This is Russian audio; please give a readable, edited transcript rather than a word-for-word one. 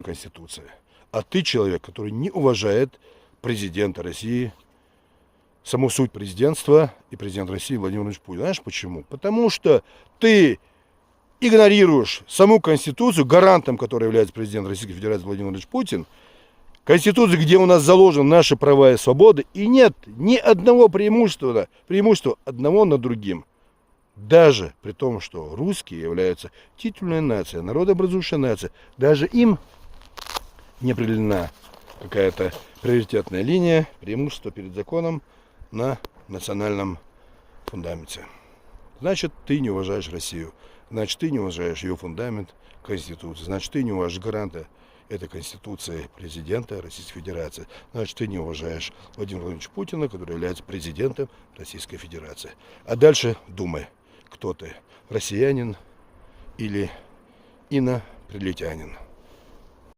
Конституция. А ты человек, который не уважает президента России, саму суть президентства и президент России Владимир Владимирович Путин. Знаешь почему? Потому что ты игнорируешь саму Конституцию, гарантом которой является президент Российской Федерации Владимир Владимирович Путин, Конституцию, где у нас заложены наши права и свободы, и нет ни одного преимущества одного над другим. Даже при том, что русские являются титульной нацией, народообразующая нация, даже им не определена какая-то приоритетная линия, преимущество перед законом на национальном фундаменте. Значит, ты не уважаешь Россию, значит, ты не уважаешь ее фундамент, Конституцию, значит, ты не уважаешь гаранта этой Конституции президента Российской Федерации, значит, ты не уважаешь Владимира Владимировича Путина, который является президентом Российской Федерации. А дальше думай, кто ты, россиянин или иноприлетянин.